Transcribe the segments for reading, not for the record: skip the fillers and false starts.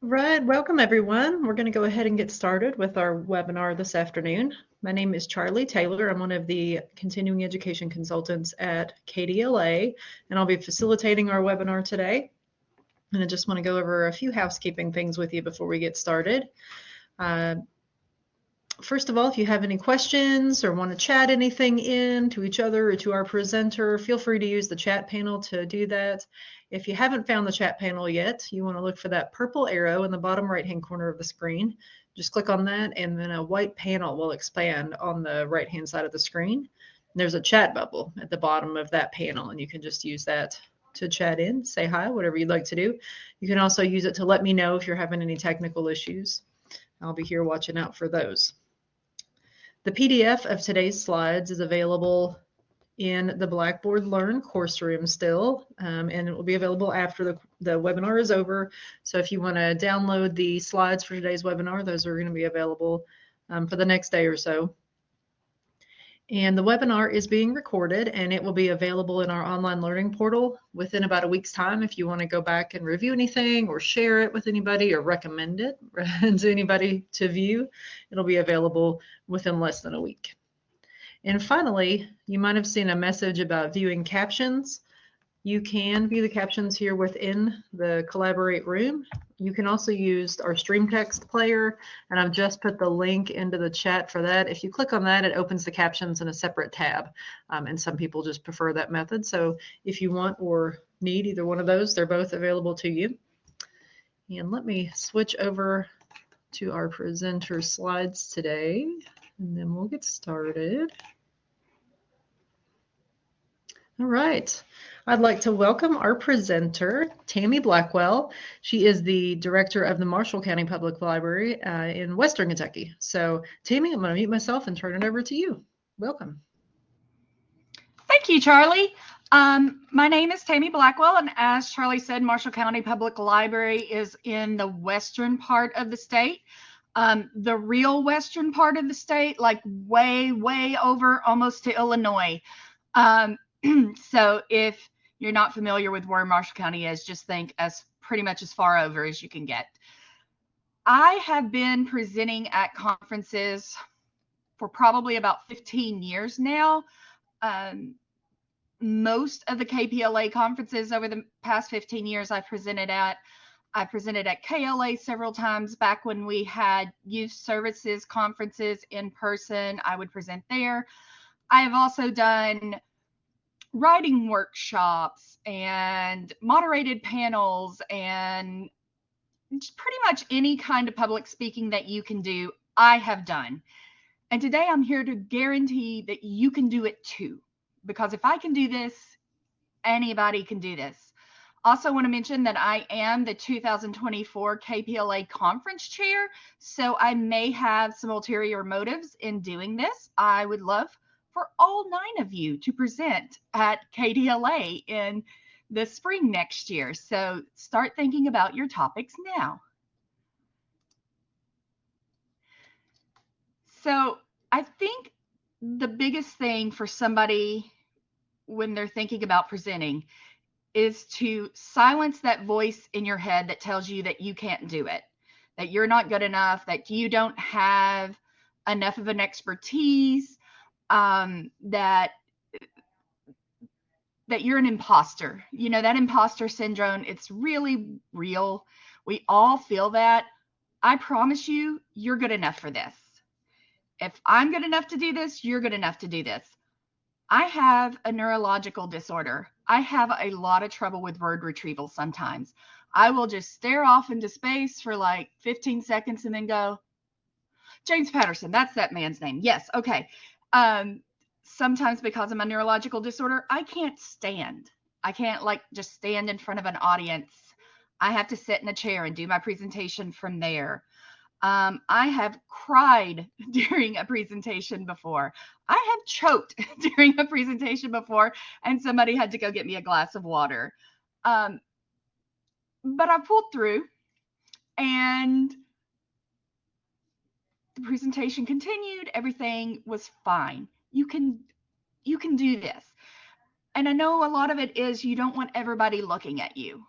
Right, welcome everyone. We're going to go ahead and get started with our webinar this afternoon. My name is Charlie Taylor. I'm one of the continuing education consultants at KPLA, and I'll be facilitating our webinar today. And I just want to go over a few housekeeping things with you before we get started. First of all, if you have any questions or want to chat anything in to each other or to our presenter, feel free to use the chat panel to do that. If you haven't found the chat panel yet, you want to look for that purple arrow in the bottom right-hand corner of the screen. Just click on that and then a white panel will expand on the right-hand side of the screen. There's a chat bubble at the bottom of that panel and you can just use that to chat in, say hi, whatever you'd like to do. You can also use it to let me know if you're having any technical issues. I'll be here watching out for those. The PDF of today's slides is available in the Blackboard Learn course room still, and it will be available after the webinar is over. So if you want to download the slides for today's webinar, those are going to be available for the next day or so. And the webinar is being recorded and it will be available in our online learning portal within about a week's time if you want to go back and review anything or share it with anybody or recommend it to anybody to view. It'll be available within less than a week. And finally, you might have seen a message about viewing captions. You can view the captions here within the Collaborate room. You can also use our stream text player, and I've just put the link into the chat for that. If you click on that, it opens the captions in a separate tab, and some people just prefer that method. So if you want or need either one of those, they're both available to you. And let me switch over to our presenter slides today, and then we'll get started. All right. I'd like to welcome our presenter, Tammy Blackwell. She is the director of the Marshall County Public Library in Western Kentucky. So, Tammy, I'm going to mute myself and turn it over to you. Welcome. Thank you, Charlie. My name is Tammy Blackwell, and as Charlie said, Marshall County Public Library is in the western part of the state. The real western part of the state, like way over almost to Illinois. So if you're not familiar with where Marshall County is, just think as pretty much as far over as you can get. I have been presenting at conferences for probably about 15 years now. Most of the KPLA conferences over the past 15 years I presented at KLA several times. Back when we had youth services conferences in person, I would present there. I have also done writing workshops and moderated panels and pretty much any kind of public speaking that you can do, I have done. And today I'm here to guarantee that you can do it too. Because if I can do this, anybody can do this. Also want to mention that I am the 2024 KPLA Conference Chair, so I may have some ulterior motives in doing this. I would love for all 9 of you to present at KPLA in the spring next year. So start thinking about your topics now. So I think the biggest thing for somebody when they're thinking about presenting is to silence that voice in your head that tells you that you can't do it, that you're not good enough, that you don't have enough of an expertise, that you're an imposter. You know, that imposter syndrome, it's really real. We all feel that. I promise you, you're good enough for this. If I'm good enough to do this, you're good enough to do this. I have a neurological disorder. I have a lot of trouble with word retrieval sometimes. I will just stare off into space for like 15 seconds and then go, James Patterson, that's that man's name. Yes, okay. Sometimes because of my neurological disorder, I can't stand. I can't like just stand in front of an audience. I have to sit in a chair and do my presentation from there. I have cried during a presentation before. I have choked during a presentation before, and somebody had to go get me a glass of water. But I pulled through, and the presentation continued. Everything was fine. You can do this. And I know a lot of it is you don't want everybody looking at you.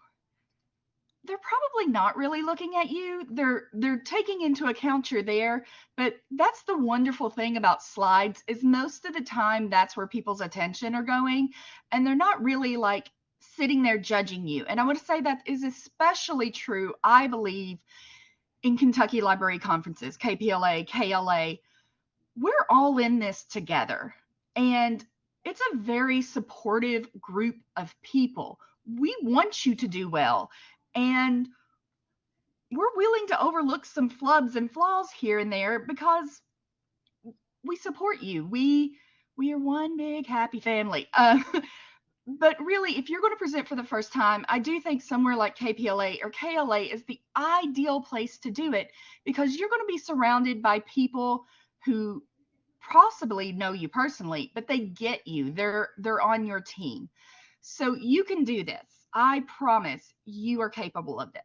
they're probably not really looking at you. They're taking into account you're there, but that's the wonderful thing about slides is most of the time that's where people's attention are going, and they're not really like sitting there judging you. And I want to say that is especially true, I believe, in Kentucky Library Conferences, KPLA, KLA. We're all in this together, and it's a very supportive group of people. We want you to do well, and we're willing to overlook some flubs and flaws here and there because we support you. We are one big happy family. But really, if you're going to present for the first time, I do think somewhere like KPLA or KLA is the ideal place to do it, because you're going to be surrounded by people who possibly know you personally, but they get you. They're on your team. So you can do this. I promise you are capable of this.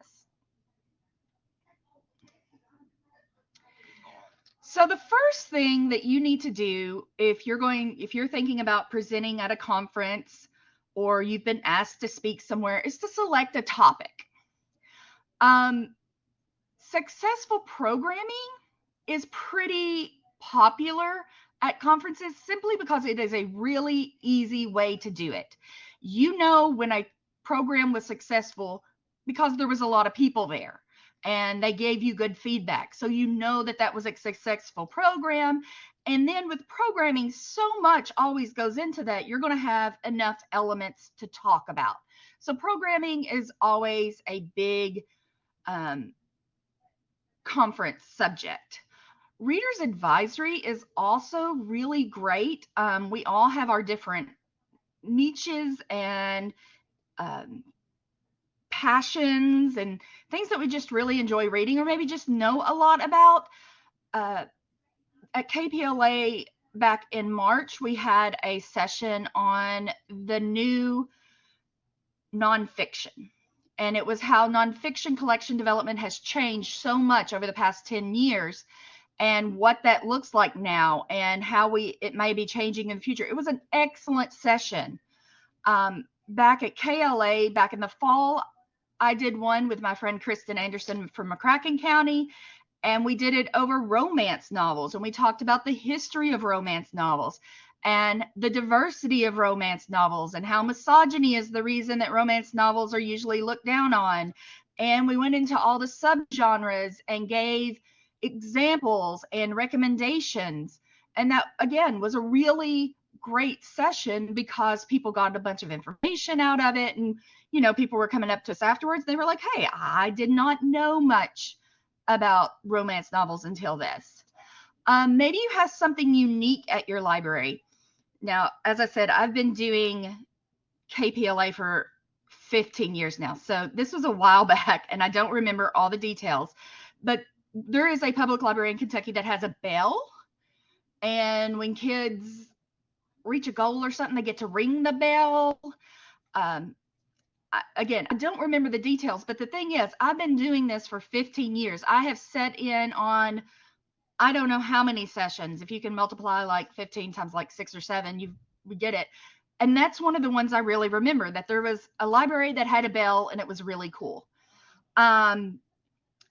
So the first thing that you need to do if you're thinking about presenting at a conference or you've been asked to speak somewhere is to select a topic. Successful programming is pretty popular at conferences simply because it is a really easy way to do it. You know when a program was successful because there was a lot of people there and they gave you good feedback. So you know that that was a successful program. And then with programming, so much always goes into that. You're going to have enough elements to talk about. So programming is always a big conference subject. Reader's advisory is also really great. We all have our different niches and passions and things that we just really enjoy reading or maybe just know a lot about. At KPLA back in March, we had a session on the new nonfiction. And it was how nonfiction collection development has changed so much over the past 10 years and what that looks like now and how it may be changing in the future. It was an excellent session. Back at KLA, back in the fall, I did one with my friend Kristen Anderson from McCracken County, and we did it over romance novels, and we talked about the history of romance novels and the diversity of romance novels and how misogyny is the reason that romance novels are usually looked down on. And we went into all the subgenres and gave examples and recommendations. And that, again, was a really great session because people got a bunch of information out of it. And, you know, people were coming up to us afterwards. They were like, hey, I did not know much about romance novels until this. Maybe you have something unique at your library. Now, as I said, I've been doing KPLA for 15 years now. So this was a while back and I don't remember all the details, but there is a public library in Kentucky that has a bell. And when kids reach a goal or something, they get to ring the bell. Again, I don't remember the details, but the thing is, I've been doing this for 15 years. I have set in on, I don't know how many sessions. If you can multiply like 15 times like 6 or 7, we get it. And that's one of the ones I really remember, that there was a library that had a bell and it was really cool.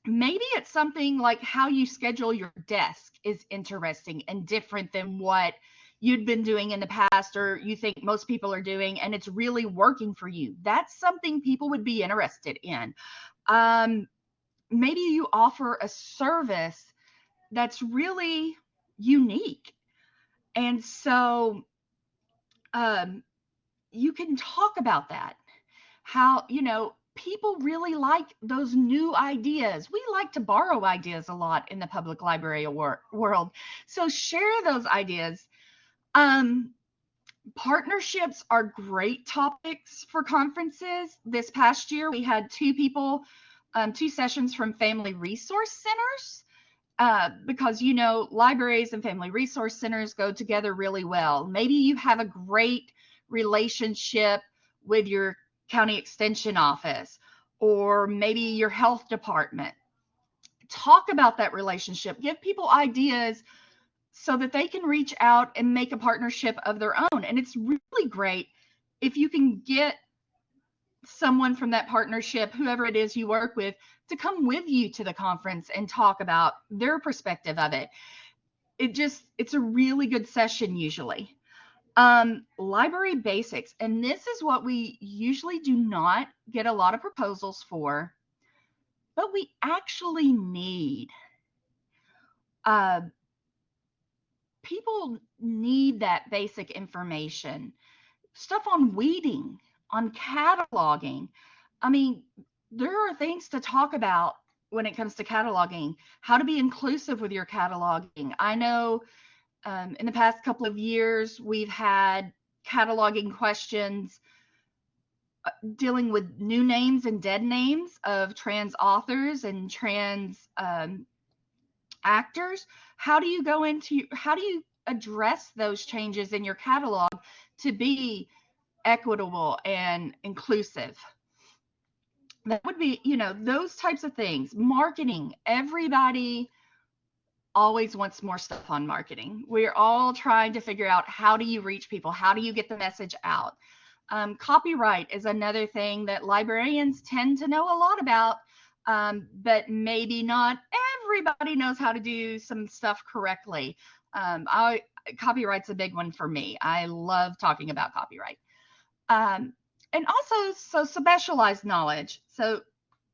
Maybe it's something like how you schedule your desk is interesting and different than what you'd been doing in the past or you think most people are doing, and it's really working for you. That's something people would be interested in. Maybe you offer a service that's really unique. And so you can talk about that. How, you know, people really like those new ideas. We like to borrow ideas a lot in the public library world. So share those ideas. Partnerships are great topics for conferences. This past year, we had 2 sessions from family resource centers. Because, you know, libraries and family resource centers go together really well. Maybe you have a great relationship with your county extension office or maybe your health department. Talk about that relationship. Give people ideas so that they can reach out and make a partnership of their own. And it's really great if you can get someone from that partnership, whoever it is you work with, to come with you to the conference and talk about their perspective of it. It's a really good session usually. Library basics, and this is what we usually do not get a lot of proposals for, but we actually need. People need that basic information. Stuff on weeding, on cataloging. I mean, there are things to talk about when it comes to cataloging, how to be inclusive with your cataloging. I know in the past couple of years, we've had cataloging questions dealing with new names and dead names of trans authors and trans actors. How do you address those changes in your catalog to be equitable and inclusive? That would be, those types of things. Marketing, everybody always wants more stuff on marketing. We're all trying to figure out, how do you reach people? How do you get the message out? Copyright is another thing that librarians tend to know a lot about, but maybe not everybody knows how to do some stuff correctly. Copyright's a big one for me. I love talking about copyright. And also, so specialized knowledge. So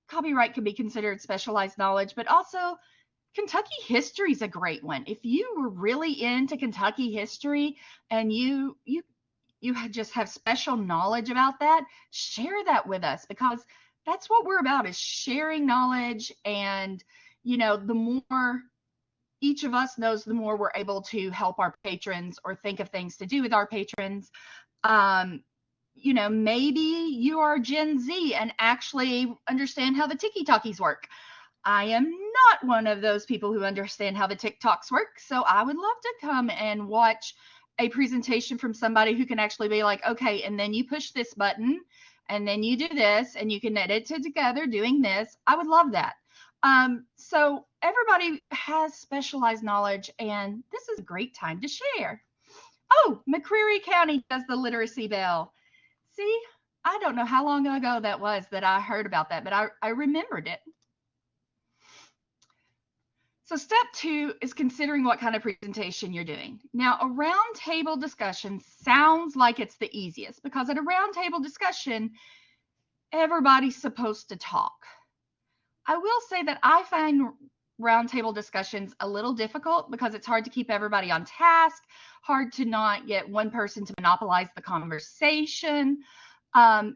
copyright can be considered specialized knowledge, but also Kentucky history is a great one. If you were really into Kentucky history and you just have special knowledge about that, share that with us, because that's what we're about, is sharing knowledge. And, the more each of us knows, the more we're able to help our patrons or think of things to do with our patrons. Maybe you are Gen Z and actually understand how the tiki-talkies work. I am not one of those people who understand how the TikToks work, so I would love to come and watch a presentation from somebody who can actually be like, okay, and then you push this button, and then you do this, and you can edit it together doing this. I would love that. So everybody has specialized knowledge, and this is a great time to share. Oh, McCreary County does the literacy bell. See, I don't know how long ago that was that I heard about that, but I remembered it. So step 2 is considering what kind of presentation you're doing. Now, a roundtable discussion sounds like it's the easiest, because at a roundtable discussion, everybody's supposed to talk. I will say that I find roundtable discussions a little difficult, because it's hard to keep everybody on task, hard to not get one person to monopolize the conversation. I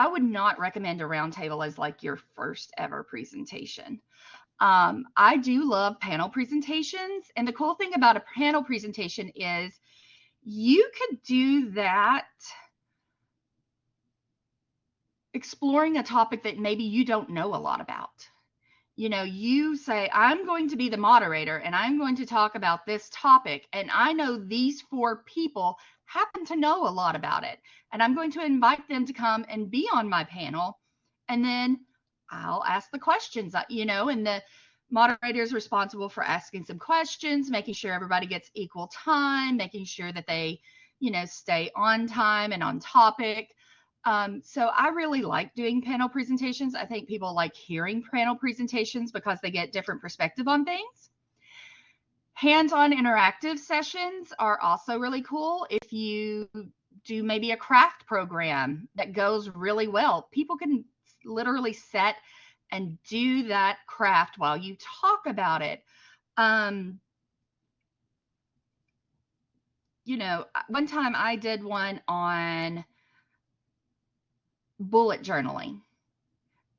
would not recommend a roundtable as like your first ever presentation. I do love panel presentations, and the cool thing about a panel presentation is you could do that exploring a topic that maybe you don't know a lot about. You say, I'm going to be the moderator and I'm going to talk about this topic, and I know these 4 people happen to know a lot about it, and I'm going to invite them to come and be on my panel, and then I'll ask the questions, and the moderator is responsible for asking some questions, making sure everybody gets equal time, making sure that they, stay on time and on topic. So I really like doing panel presentations. I think people like hearing panel presentations because they get different perspective on things. Hands-on interactive sessions are also really cool. If you do maybe a craft program that goes really well, people can literally set and do that craft while you talk about it. One time I did one on bullet journaling,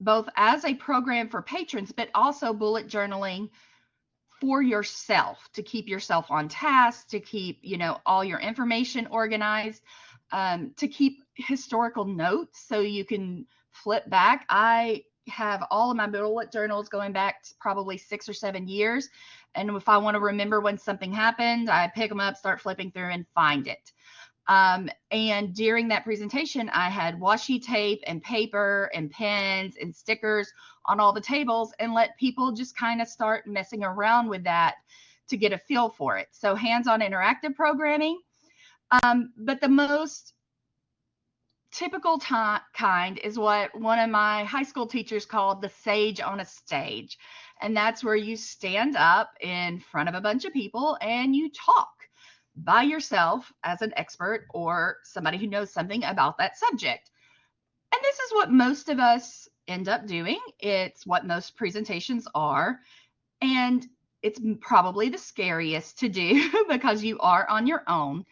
both as a program for patrons, but also bullet journaling for yourself, to keep yourself on task, to keep, all your information organized, to keep historical notes so you can flip back. I have all of my bullet journals going back to probably 6 or 7 years. And if I want to remember when something happened, I pick them up, start flipping through, and find it. And during that presentation, I had washi tape and paper and pens and stickers on all the tables, and let people just kind of start messing around with that to get a feel for it. So hands-on interactive programming. But the most typical kind is what one of my high school teachers called the sage on a stage. And that's where you stand up in front of a bunch of people and you talk by yourself as an expert or somebody who knows something about that subject. And this is what most of us end up doing. It's what most presentations are. And it's probably the scariest to do because you are on your own.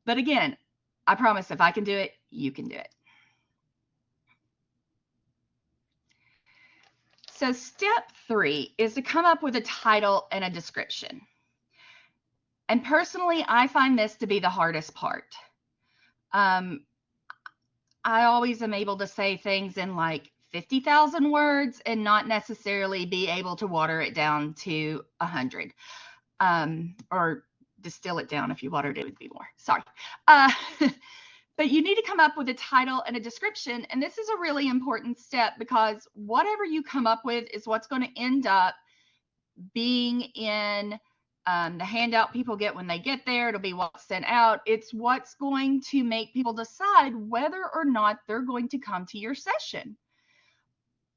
But again, I promise if I can do it, you can do it. So step 3 is to come up with a title and a description. And personally, I find this to be the hardest part. I always am able to say things in like 50,000 words and not necessarily be able to water it down to 100, or distill it down. If you watered it, it would be more. Sorry. But you need to come up with a title and a description. And this is a really important step because whatever you come up with is what's going to end up being in the handout people get when they get there. It'll be what's sent out. It's what's going to make people decide whether or not they're going to come to your session.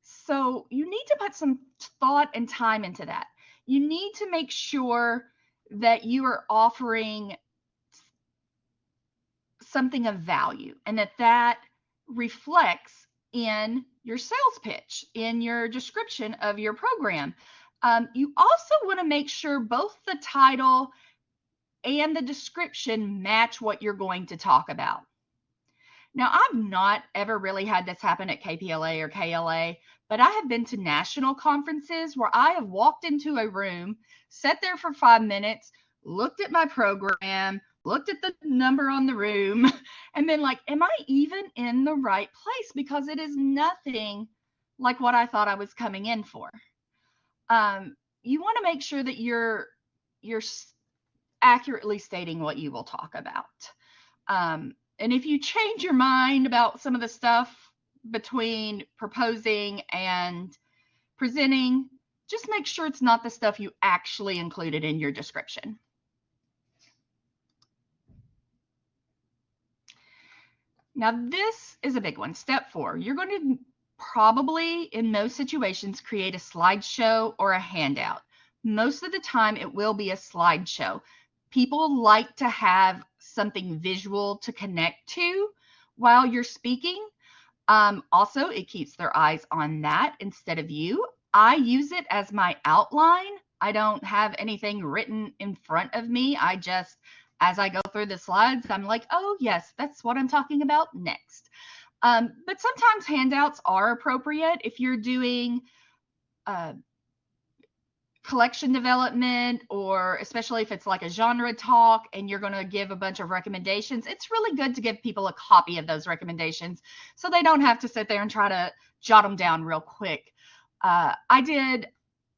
So you need to put some thought and time into that. You need to make sure that you are offering something of value and that reflects in your sales pitch, in your description of your program. You also want to make sure both the title and the description match what you're going to talk about. Now, I've not ever really had this happen at KPLA or KLA, but I have been to national conferences where I have walked into a room, sat there for 5 minutes, looked at my program, looked at the number on the room, and been like, am I even in the right place? Because it is nothing like what I thought I was coming in for. You want to make sure that you're accurately stating what you will talk about. And if you change your mind about some of the stuff between proposing and presenting, just make sure it's not the stuff you actually included in your description. Now, this is a big one. Step 4, you're going to probably, in most situations, create a slideshow or a handout. Most of the time, it will be a slideshow. People like to have something visual to connect to while you're speaking. Also, it keeps their eyes on that instead of you. I use it as my outline. I don't have anything written in front of me. I just, as I go through the slides, I'm like, oh, yes, that's what I'm talking about next. But sometimes handouts are appropriate if you're doing collection development, or especially if it's like a genre talk and you're going to give a bunch of recommendations. It's really good to give people a copy of those recommendations so they don't have to sit there and try to jot them down real quick. I did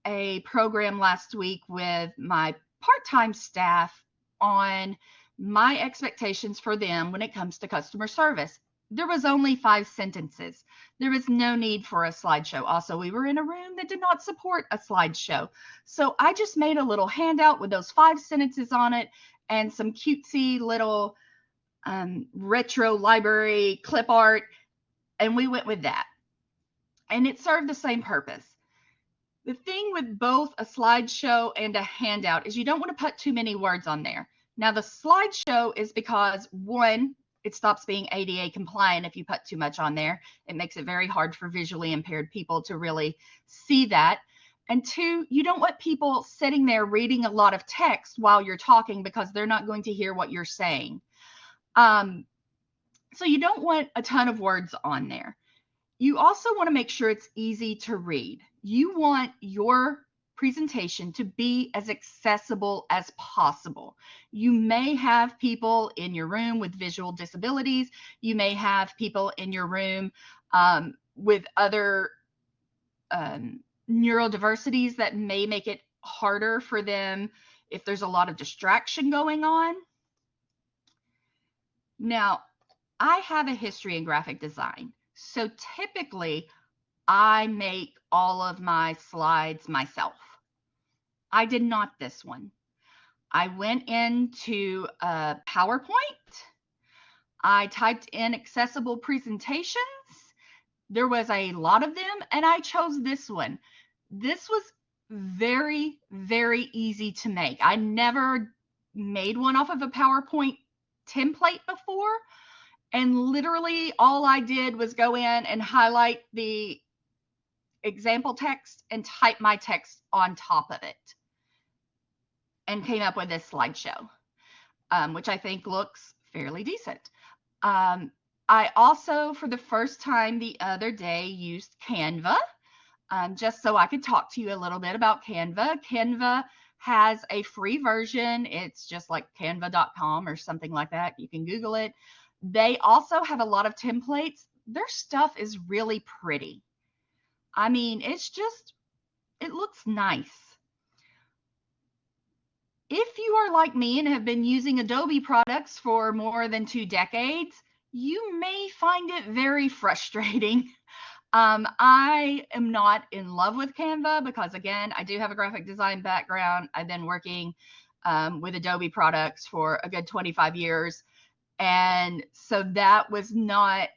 a program last week with my part-time staff on my expectations for them when it comes to customer service. There was only 5 sentences. There was no need for a slideshow. Also, we were in a room that did not support a slideshow. So I just made a little handout with those 5 sentences on it and some cutesy little retro library clip art, and we went with that. And it served the same purpose. The thing with both a slideshow and a handout is you don't want to put too many words on there. Now, the slideshow is because, one, it stops being ADA compliant if you put too much on there. It makes it very hard for visually impaired people to really see that. And 2, you don't want people sitting there reading a lot of text while you're talking because they're not going to hear what you're saying. So you don't want a ton of words on there. You also want to make sure it's easy to read. You want your presentation to be as accessible as possible. You may have people in your room with visual disabilities. You may have people in your room with other neurodiversities that may make it harder for them if there's a lot of distraction going on. Now, I have a history in graphic design. So typically, I make all of my slides myself. I did not this one. I went into PowerPoint. I typed in accessible presentations. There was a lot of them, and I chose this one. This was very, very easy to make. I never made one off of a PowerPoint template before, and literally all I did was go in and highlight the example text and type my text on top of it, and came up with this slideshow, which I think looks fairly decent. I also, for the first time the other day, used Canva, just so I could talk to you a little bit about Canva. Canva has a free version. It's just like canva.com or something like that. You can Google it. They also have a lot of templates. Their stuff is really pretty. I mean, it looks nice. If you are like me and have been using Adobe products for more than 2 decades, you may find it very frustrating. I am not in love with Canva because, again, I do have a graphic design background. I've been working with Adobe products for a good 25 years. And so that was not,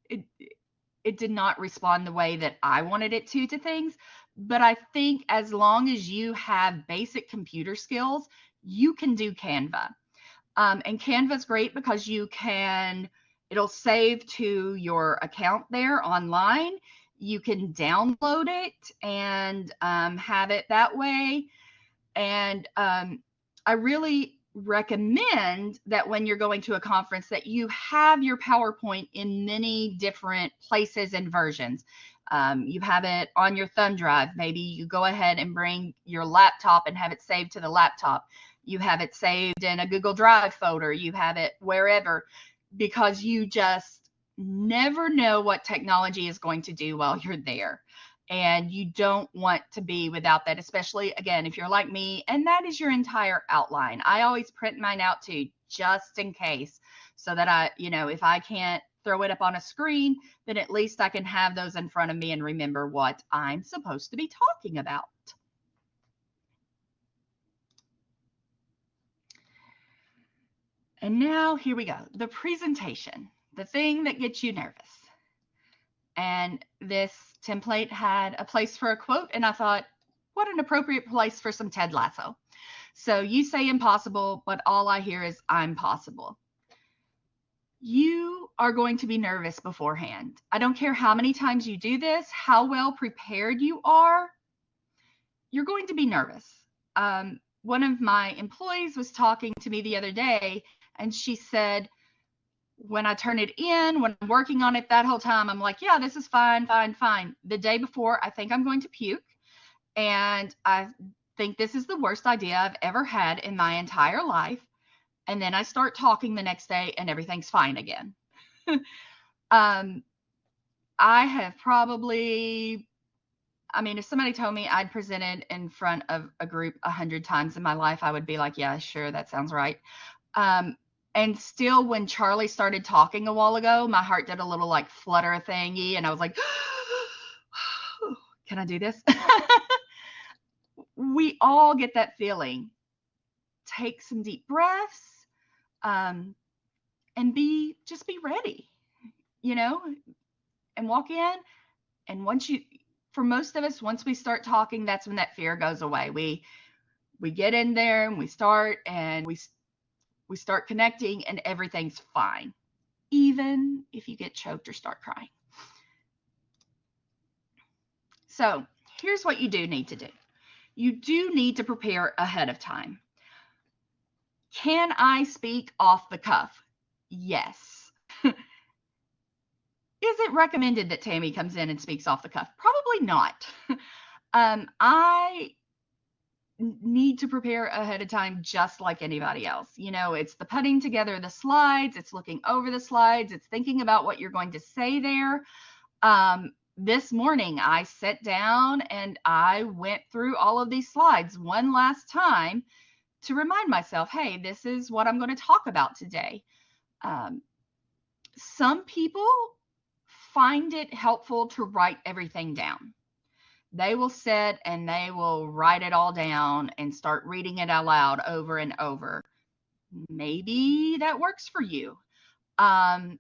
it did not respond the way that I wanted it to things. But I think as long as you have basic computer skills, you can do Canva. And Canva's great because it'll save to your account there online. You can download it and have it that way. And I really recommend that when you're going to a conference that you have your PowerPoint in many different places and versions. You have it on your thumb drive. Maybe you go ahead and bring your laptop and have it saved to the laptop. You have it saved in a Google Drive folder. You have it wherever, because you just never know what technology is going to do while you're there. And you don't want to be without that, especially, again, if you're like me, and that is your entire outline. I always print mine out too, just in case, so that if I can't throw it up on a screen, then at least I can have those in front of me and remember what I'm supposed to be talking about. And now here we go. The presentation, the thing that gets you nervous. And this template had a place for a quote, and I thought, what an appropriate place for some Ted Lasso. So you say impossible, but all I hear is I'm possible. You are going to be nervous beforehand. I don't care how many times you do this, how well prepared you are, you're going to be nervous. One of my employees was talking to me the other day, and she said, when I turn it in, when I'm working on it that whole time, I'm like, yeah, this is fine, fine, fine. The day before, I think I'm going to puke. And I think this is the worst idea I've ever had in my entire life. And then I start talking the next day and everything's fine again. I have probably, if somebody told me I'd presented in front of a group 100 times in my life, I would be like, yeah, sure, that sounds right. And still, when Charlie started talking a while ago, my heart did a little like flutter thingy, and I was like, can I do this? We all get that feeling. Take some deep breaths, and just be ready, and walk in. And for most of us, once we start talking, that's when that fear goes away. We get in there and we start connecting, and everything's fine, even if you get choked or start crying. So here's what you do need to do. You do need to prepare ahead of time. Can I speak off the cuff? Yes. Is it recommended that Tammy comes in and speaks off the cuff? Probably not. I need to prepare ahead of time just like anybody else. It's the putting together the slides, it's looking over the slides, it's thinking about what you're going to say there. This morning I sat down and I went through all of these slides one last time to remind myself, hey, this is what I'm going to talk about today. Some people find it helpful to write everything down. They will sit and they will write it all down and start reading it out loud over and over. maybe that works for you. I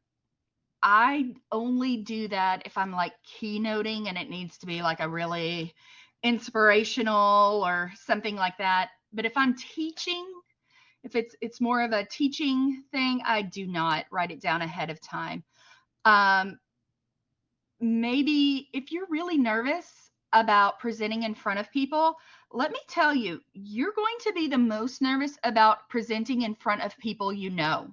only do that if I'm like keynoting and it needs to be like a really inspirational or something like that. But if I'm teaching, if it's more of a teaching thing, I do not write it down ahead of time. Maybe if you're really nervous about presenting in front of people, let me tell you, you're going to be the most nervous about presenting in front of people you know.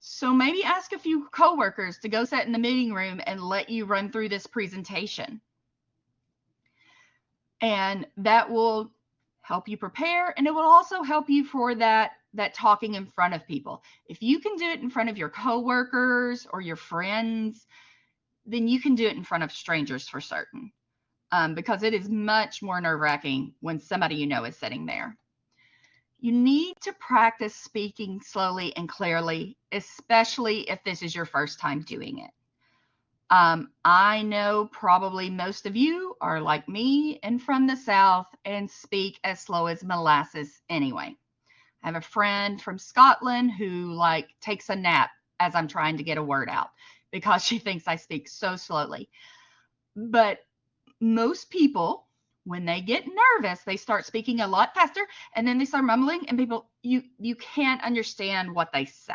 So maybe ask a few coworkers to go sit in the meeting room and let you run through this presentation. And that will help you prepare, and it will also help you for that talking in front of people. If you can do it in front of your coworkers or your friends, then you can do it in front of strangers for certain, because it is much more nerve-wracking when somebody you know is sitting there. You need to practice speaking slowly and clearly, especially if this is your first time doing it. I know probably most of you are like me and from the South and speak as slow as molasses anyway. I have a friend from Scotland who like takes a nap as I'm trying to get a word out because she thinks I speak so slowly. But most people, when they get nervous, they start speaking a lot faster, and then they start mumbling, and people, you can't understand what they say.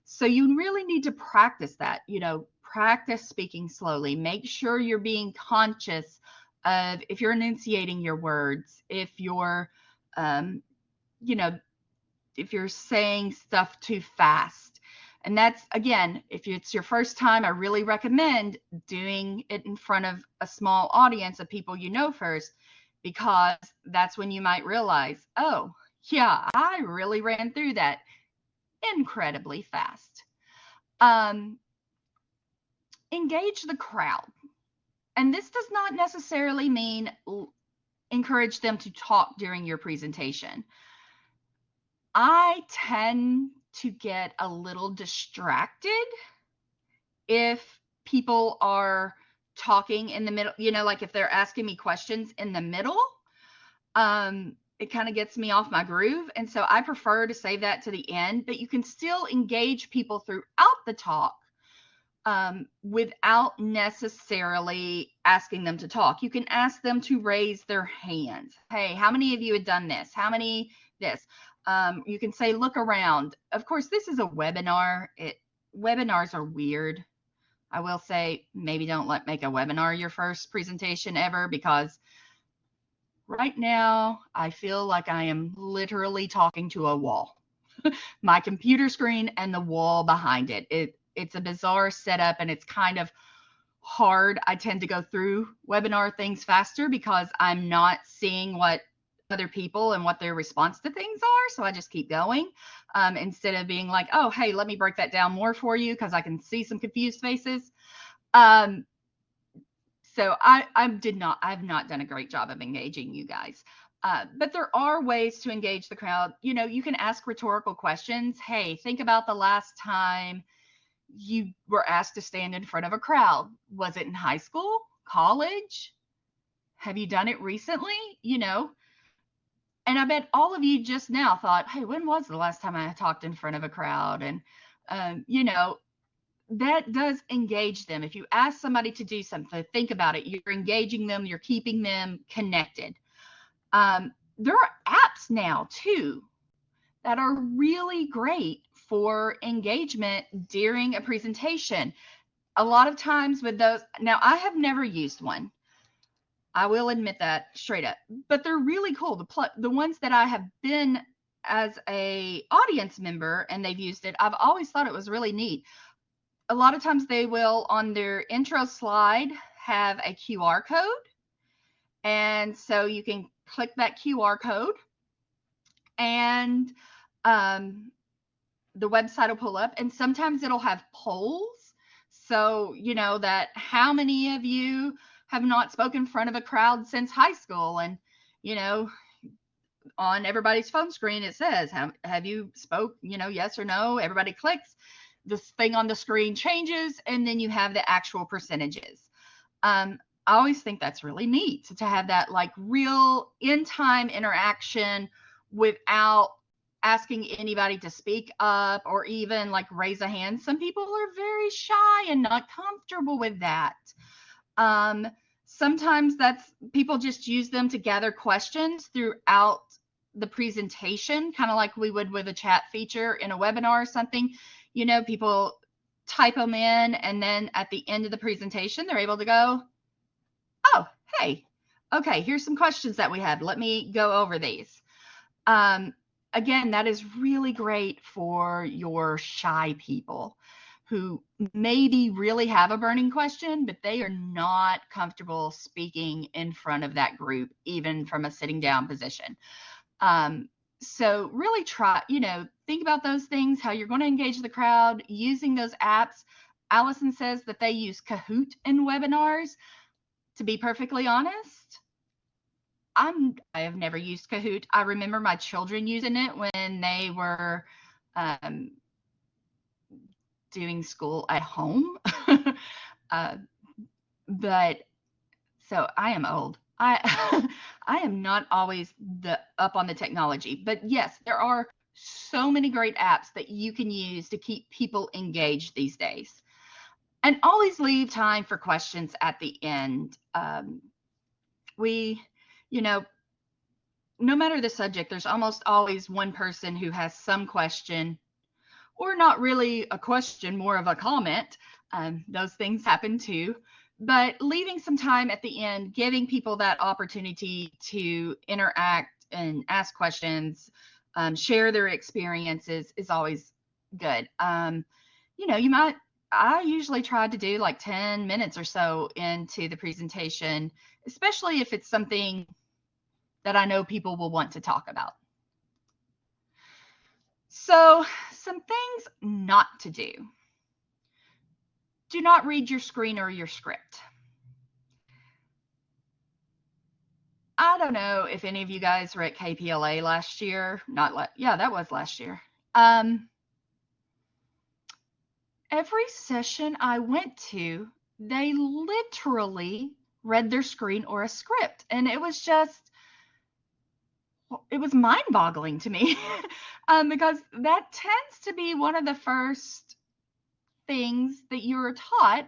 So you really need to practice that, practice speaking slowly. Make sure you're being conscious of if you're enunciating your words, if you're, if you're saying stuff too fast. And that's, again, if it's your first time, I really recommend doing it in front of a small audience of people you know first, because that's when you might realize, oh, yeah, I really ran through that incredibly fast. Engage the crowd. And this does not necessarily mean encourage them to talk during your presentation. I tend to get a little distracted if people are talking in the middle, like if they're asking me questions in the middle, it kind of gets me off my groove. And so I prefer to save that to the end, but you can still engage people throughout the talk without necessarily asking them to talk. You can ask them to raise their hands. Hey, how many of you had done this? How many this? You can say, look around. Of course, this is a webinar. Webinars are weird. I will say, maybe don't make a webinar your first presentation ever, because right now I feel like I am literally talking to a wall. My computer screen and the wall behind it. It's a bizarre setup, and it's kind of hard. I tend to go through webinar things faster because I'm not seeing what other people and what their response to things are. So I just keep going instead of being like, oh, hey, let me break that down more for you because I can see some confused faces. So I've not done a great job of engaging you guys. But there are ways to engage the crowd. You can ask rhetorical questions. Hey, think about the last time you were asked to stand in front of a crowd. Was it in high school, college? Have you done it recently? And I bet all of you just now thought, hey, when was the last time I talked in front of a crowd? And, that does engage them. If you ask somebody to do something, think about it. You're engaging them. You're keeping them connected. There are apps now, too, that are really great for engagement during a presentation. A lot of times with those, now I have never used one. I will admit that straight up, but they're really cool. The ones that I have been as a audience member and they've used it, I've always thought it was really neat. A lot of times they will, on their intro slide, have a QR code. And so you can click that QR code and the website will pull up, and sometimes it'll have polls. So, that how many of you have not spoken in front of a crowd since high school? And, on everybody's phone screen, it says, have you spoke, yes or no? Everybody clicks. This thing on the screen changes, and then you have the actual percentages. I always think that's really neat to have that like real in-time interaction without asking anybody to speak up or even like raise a hand. Some people are very shy and not comfortable with that. Sometimes people just use them to gather questions throughout the presentation, kind of like we would with a chat feature in a webinar or something. People type them in, and then at the end of the presentation, they're able to go, oh, hey, okay, here's some questions that we had. Let me go over these. Again, that is really great for your shy people who maybe really have a burning question, but they are not comfortable speaking in front of that group, even from a sitting down position. So really think about those things, how you're going to engage the crowd using those apps. Allison says that they use Kahoot in webinars. To be perfectly honest, I have never used Kahoot. I remember my children using it when they were doing school at home. But so I am old. I am not always up on the technology, but yes, there are so many great apps that you can use to keep people engaged these days. And always leave time for questions at the end. No matter the subject, there's almost always one person who has some question, or not really a question, more of a comment. Those things happen too. But leaving some time at the end, giving people that opportunity to interact and ask questions, share their experiences is always good. I usually try to do like 10 minutes or so into the presentation, especially if it's something that I know people will want to talk about. So, some things not to do. Do not read your screen or your script. I don't know if any of you guys were at KPLA last year. That was last year. Every session I went to, they literally read their screen or a script, and it was mind-boggling to me because that tends to be one of the first things that you're taught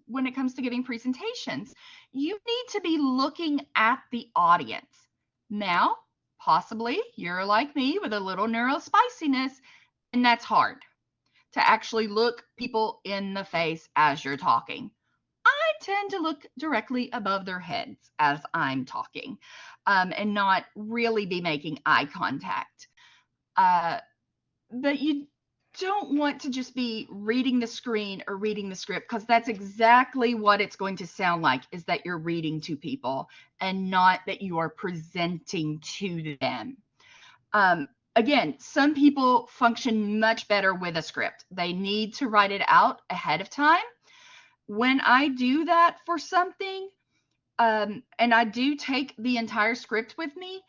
when it comes to giving presentations. You need to be looking at the audience. Now, possibly you're like me with a little neurospiciness, and that's hard to actually look people in the face as you're talking. I tend to look directly above their heads as I'm talking, and not really be making eye contact. But you don't want to just be reading the screen or reading the script, because that's exactly what it's going to sound like, is that you're reading to people and not that you are presenting to them. Again, some people function much better with a script. They need to write it out ahead of time. When I do that for something, and I do take the entire script with me,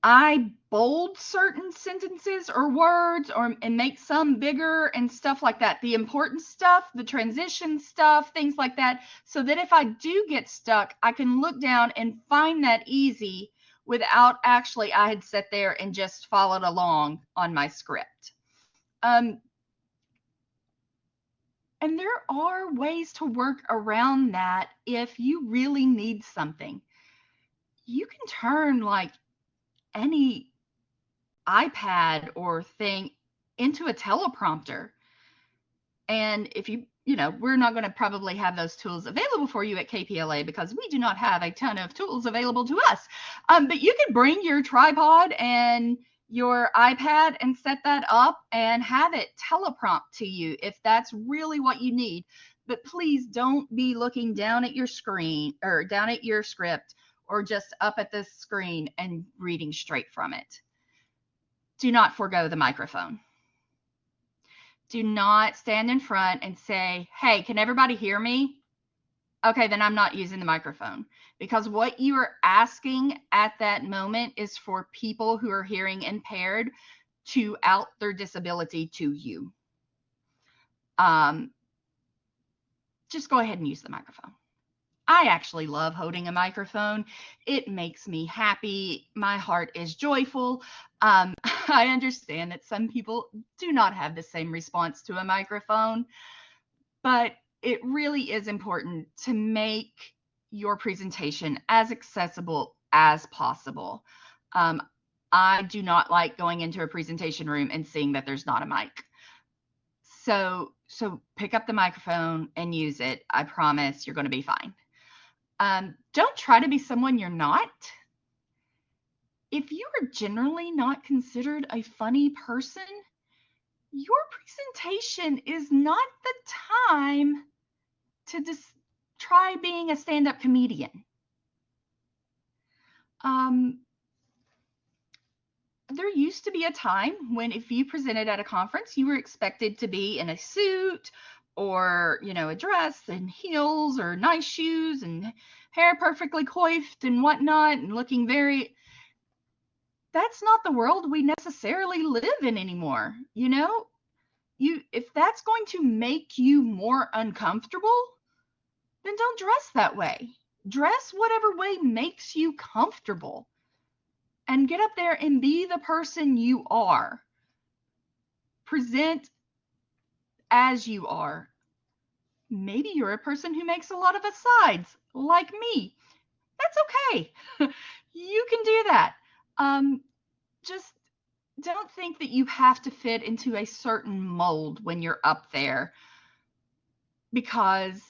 I bold certain sentences or words and make some bigger and stuff like that. The important stuff, the transition stuff, things like that, so that if I do get stuck, I can look down and find that easy without actually I had sat there and just followed along on my script. And there are ways to work around that if you really need something. You can turn like any iPad or thing into a teleprompter. And if we're not going to probably have those tools available for you at KPLA because we do not have a ton of tools available to us. But you can bring your tripod and your iPad and set that up and have it teleprompt to you if that's really what you need. But please don't be looking down at your screen or down at your script or just up at the screen and reading straight from it. Do not forego the microphone. Do not stand in front and say, hey, can everybody hear me? Okay, then I'm not using the microphone, because what you are asking at that moment is for people who are hearing impaired to out their disability to you. Just go ahead and use the microphone. I actually love holding a microphone. It makes me happy. My heart is joyful. I understand that some people do not have the same response to a microphone, but it really is important to make your presentation as accessible as possible. I do not like going into a presentation room and seeing that there's not a mic. So pick up the microphone and use it. I promise you're going to be fine. Don't try to be someone you're not. If you are generally not considered a funny person, your presentation is not the time to just try being a stand-up comedian. There used to be a time when if you presented at a conference, you were expected to be in a suit or, a dress and heels or nice shoes and hair perfectly coiffed and whatnot and looking very... That's not the world we necessarily live in anymore. If that's going to make you more uncomfortable, then don't dress that way. Dress whatever way makes you comfortable. And get up there and be the person you are. Present as you are. Maybe you're a person who makes a lot of asides, like me. That's okay. You can do that. Just don't think that you have to fit into a certain mold when you're up there, because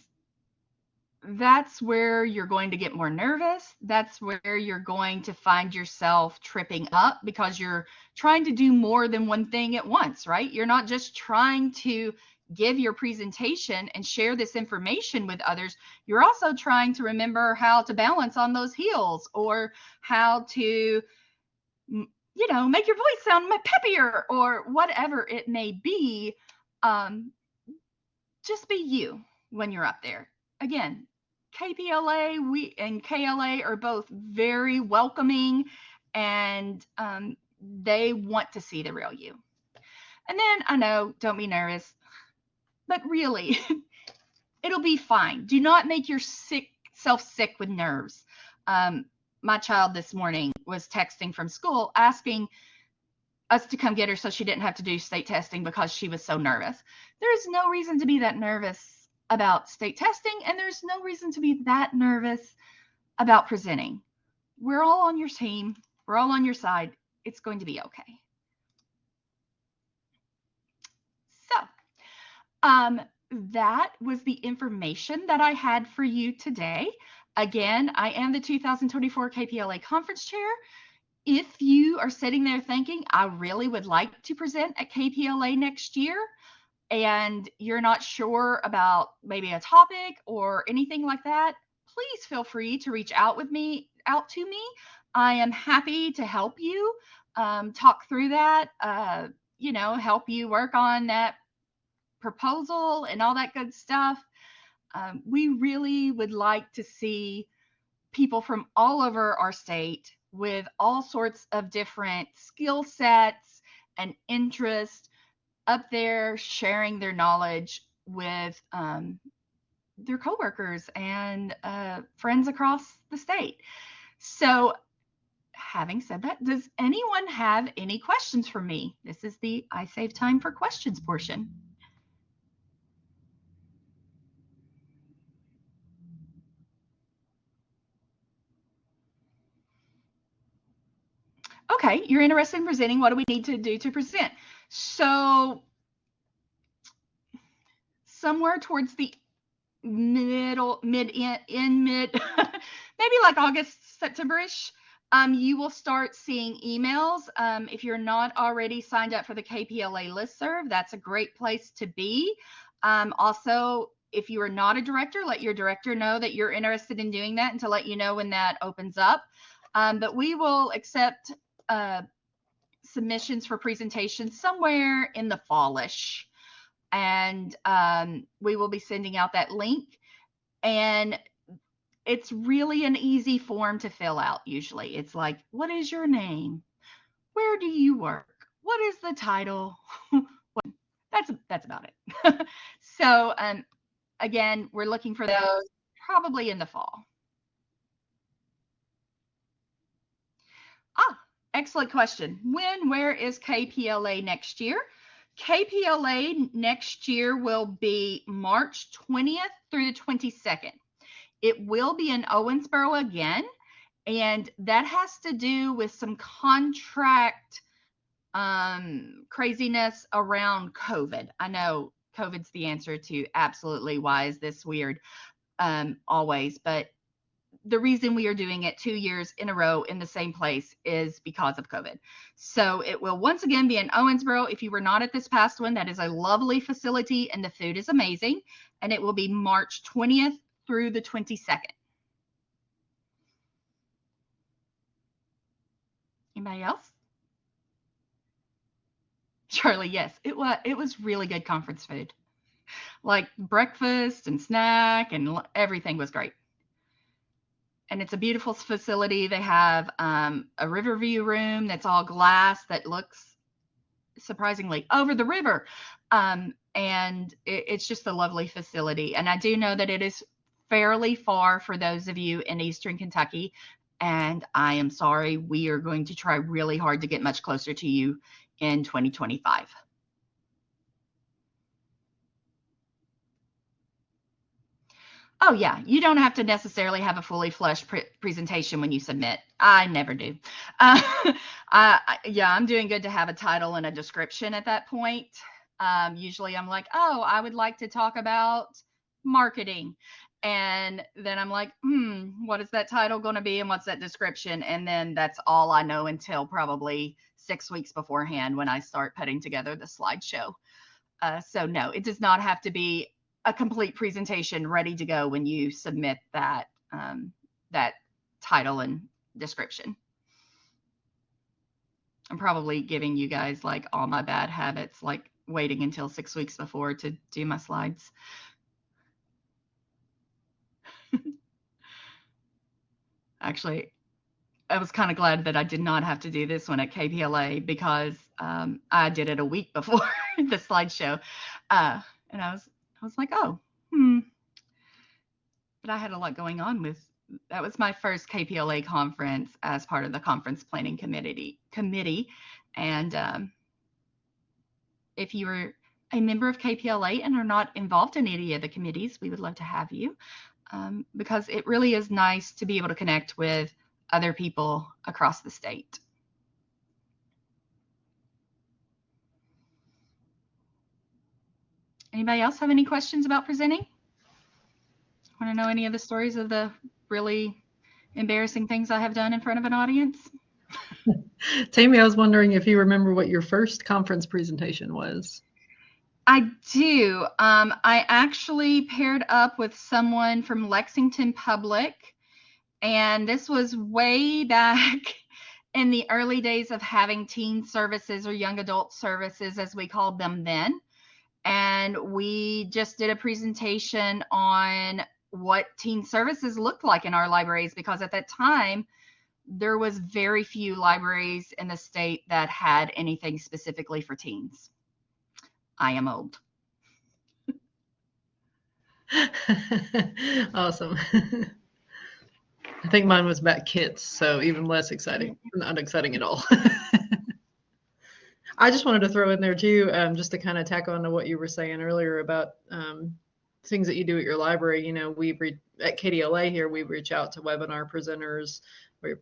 that's where you're going to get more nervous. That's where you're going to find yourself tripping up because you're trying to do more than one thing at once, right? You're not just trying to give your presentation and share this information with others. You're also trying to remember how to balance on those heels or how to, make your voice sound peppier or whatever it may be. Just be you when you're up there. Again, KPLA and KLA are both very welcoming, and they want to see the real you. And then I know, don't be nervous, but really, it'll be fine. Do not make yourself sick with nerves. My child this morning was texting from school asking us to come get her so she didn't have to do state testing because she was so nervous. There's no reason to be that nervous about state testing, and there's no reason to be that nervous about presenting. We're all on your team. We're all on your side. It's going to be okay. So, that was the information that I had for you today. Again, I am the 2024 KPLA Conference Chair. If you are sitting there thinking, I really would like to present at KPLA next year, and you're not sure about maybe a topic or anything like that, please feel free to reach out to me. I am happy to help you talk through that, help you work on that proposal and all that good stuff. We really would like to see people from all over our state with all sorts of different skill sets and interests up there sharing their knowledge with their coworkers and friends across the state. So having said that, does anyone have any questions for me? This is the I save time for questions portion. Okay, you're interested in presenting. What do we need to do to present? So somewhere towards the mid, maybe like August, September-ish, you will start seeing emails. If you're not already signed up for the KPLA listserv, that's a great place to be. Also, if you are not a director, let your director know that you're interested in doing that and to let you know when that opens up. But we will accept submissions for presentations somewhere in the fallish. And we will be sending out that link. And it's really an easy form to fill out usually. It's like, what is your name? Where do you work? What is the title? That's about it. So again, we're looking for those probably in the fall. Excellent question. When, where is KPLA next year? KPLA next year will be March 20th through the 22nd. It will be in Owensboro again, and that has to do with some contract craziness around COVID. I know COVID's the answer to absolutely why is this weird always, but the reason we are doing it 2 years in a row in the same place is because of COVID. So it will once again be in Owensboro. If you were not at this past one, that is a lovely facility and the food is amazing. And it will be March 20th through the 22nd. Anybody else? Charlie, yes, it was really good conference food. Like breakfast and snack and everything was great. And it's a beautiful facility. They have a river view room that's all glass that looks surprisingly over the river. And it's just a lovely facility. And I do know that it is fairly far for those of you in Eastern Kentucky. And I am sorry, we are going to try really hard to get much closer to you in 2025. Oh, yeah, you don't have to necessarily have a fully fleshed presentation when you submit. I never do. Yeah, I'm doing good to have a title and a description at that point. Usually I'm like, oh, I would like to talk about marketing. And then I'm like, what is that title going to be and what's that description? And then that's all I know until probably 6 weeks beforehand when I start putting together the slideshow. So no, it does not have to be a complete presentation ready to go when you submit that that title and description. I'm probably giving you guys like all my bad habits, like waiting until 6 weeks before to do my slides. Actually, I was kind of glad that I did not have to do this one at KPLA because I did it a week before the slideshow. And I was like, oh, But I had a lot going on that was my first KPLA conference as part of the conference planning committee. And if you are a member of KPLA and are not involved in any of the committees, we would love to have you because it really is nice to be able to connect with other people across the state. Anybody else have any questions about presenting? Want to know any of the stories of the really embarrassing things I have done in front of an audience? Tammy, I was wondering if you remember what your first conference presentation was. I do. I actually paired up with someone from Lexington Public, and this was way back in the early days of having teen services or young adult services, as we called them then. And we just did a presentation on what teen services looked like in our libraries, because at that time, there was very few libraries in the state that had anything specifically for teens. I am old. Awesome. I think mine was about kits, so even less exciting, not exciting at all. I just wanted to throw in there too, just to kind of tack on to what you were saying earlier about things that you do at your library. You know, at KDLA here, we reach out to webinar presenters.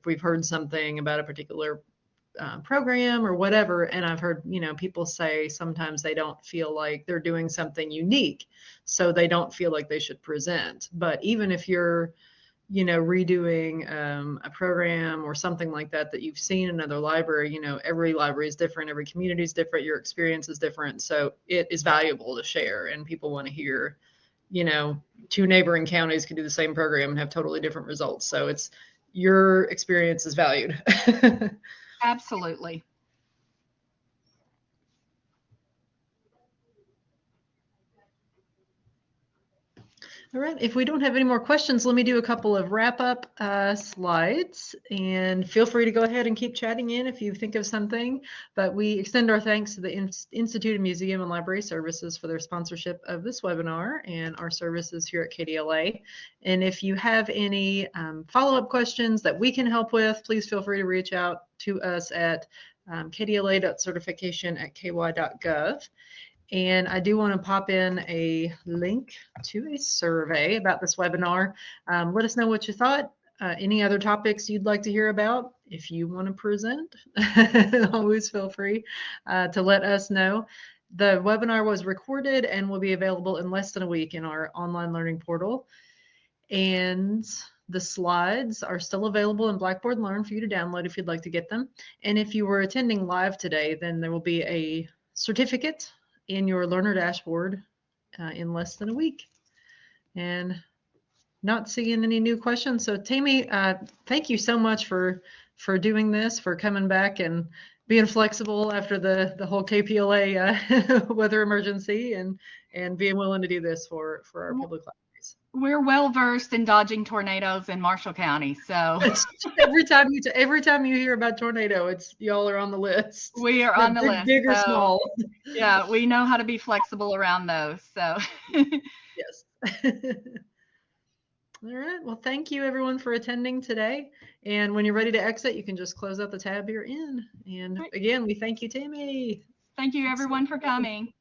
We've heard something about a particular program or whatever, and I've heard, people say sometimes they don't feel like they're doing something unique, so they don't feel like they should present. But even if you're redoing a program or something like that you've seen in another library, every library is different, every community is different, your experience is different, so it is valuable to share, and people want to hear, 2 neighboring counties can do the same program and have totally different results, so it's your experience is valued. Absolutely. All right, if we don't have any more questions, let me do a couple of wrap-up slides, and feel free to go ahead and keep chatting in if you think of something. But we extend our thanks to the Institute of Museum and Library Services for their sponsorship of this webinar and our services here at KPLA. And if you have any follow-up questions that we can help with, please feel free to reach out to us at kdla.certification@ky.gov. And I do want to pop in a link to a survey about this webinar. Let us know what you thought. Any other topics you'd like to hear about? If you want to present, always feel free to let us know. The webinar was recorded and will be available in less than a week in our online learning portal. And the slides are still available in Blackboard Learn for you to download if you'd like to get them. And if you were attending live today, then there will be a certificate in your learner dashboard in less than a week. And not seeing any new questions. So Tammy, thank you so much for doing this, for coming back and being flexible after the whole KPLA weather emergency, and being willing to do this for our public libraries. We're well versed in dodging tornadoes in Marshall County, so every time you hear about tornado, it's y'all are on the list. We are on the list, big or small. Yeah, we know how to be flexible around those. So yes. All right. Well, thank you everyone for attending today. And when you're ready to exit, you can just close out the tab you're in. And again, we thank you, Tammy. Thank you everyone for coming.